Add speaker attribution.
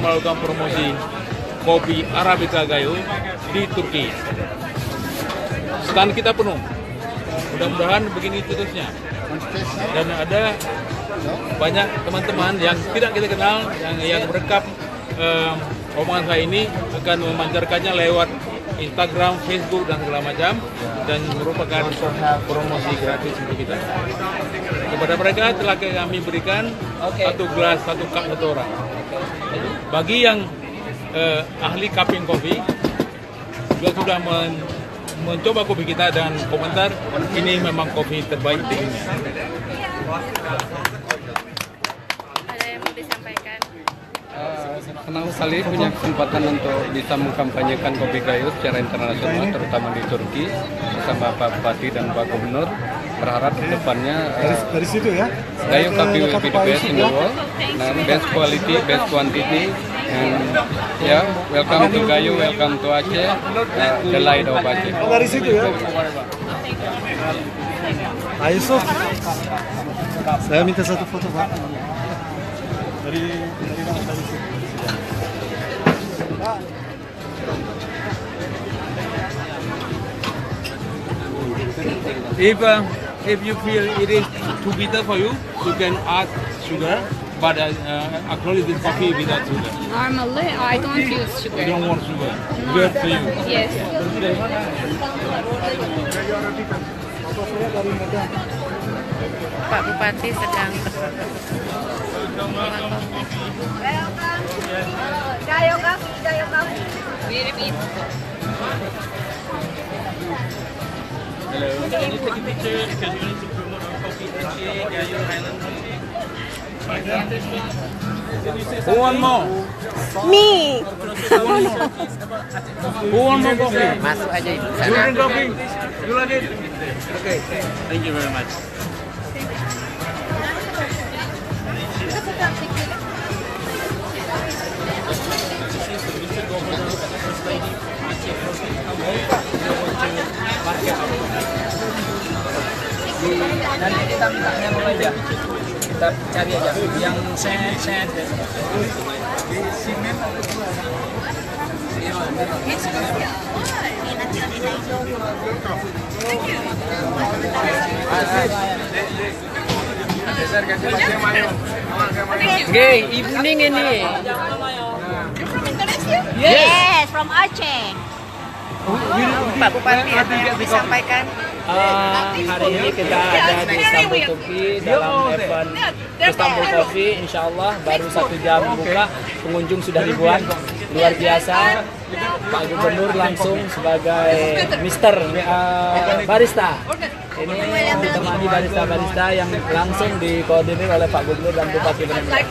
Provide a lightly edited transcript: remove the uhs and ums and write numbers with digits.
Speaker 1: sedang melakukan promosi kopi Arabica Gayo di Turki. Stand kita penuh. Mudah-mudahan begini terusnya. Dan ada banyak teman-teman yang tidak kita kenal yang merekam omongan saya ini akan memancarkannya lewat Instagram, Facebook dan segala macam, dan merupakan promosi gratis untuk kita. Kepada mereka telah kami berikan satu gelas, satu cup satu orang. Bagi yang ahli cupping kopi juga sudah mencoba kopi kita dan komentar ini memang kopi terbaik di dunia.
Speaker 2: Ada yang mau disampaikan?
Speaker 3: Senang sekali punya kesempatan untuk bisa mengkampanyekan kopi Gayo secara internasional, terutama di Turki bersama Pak Bupati dan Pak Gubernur. Berharap ke depannya
Speaker 4: dari situ ya.
Speaker 3: Gayo Coffee will be the best in the world, and best quality, best quantity, and yeah, welcome to Gayo, welcome to Aceh, the light of Aceh.
Speaker 4: Dari situ ya. Pak Yusuf, saya minta satu foto Pak. Dari situ.
Speaker 1: If you feel it is too bitter for you, you can add sugar. But actually, this coffee without sugar.
Speaker 2: Normally, I don't use
Speaker 1: You
Speaker 2: sugar.
Speaker 1: don't want sugar. Good for you.
Speaker 2: Yes. Pak Bupati sedang
Speaker 5: Gayo Coffee.
Speaker 2: Mirip.
Speaker 1: Hello. Can you take a picture because you need to promote our coffee Aceh, Gayo Highland coffee? Who want more?
Speaker 5: Me.
Speaker 1: Who want more coffee?
Speaker 6: Masuk aja ibu.
Speaker 1: You drink coffee? You like it? Okay. Thank you very much.
Speaker 6: Nanti kita mintanya apa aja? Kita cari aja yang set.
Speaker 5: Oke,
Speaker 6: Ibu Ning ini.
Speaker 5: Yes, from Aceh.
Speaker 2: Pak Bupati ada yang disampaikan?
Speaker 6: Hari ini kita ada di Istanbul Turki dalam event Istanbul Coffee. Insya Allah baru 1 jam buka, pengunjung sudah ribuan, luar biasa. Pak Gubernur langsung sebagai Mister Barista. Ini ditemani barista-barista yang langsung dikoordinir oleh Pak Gubernur dan Bupati Benar.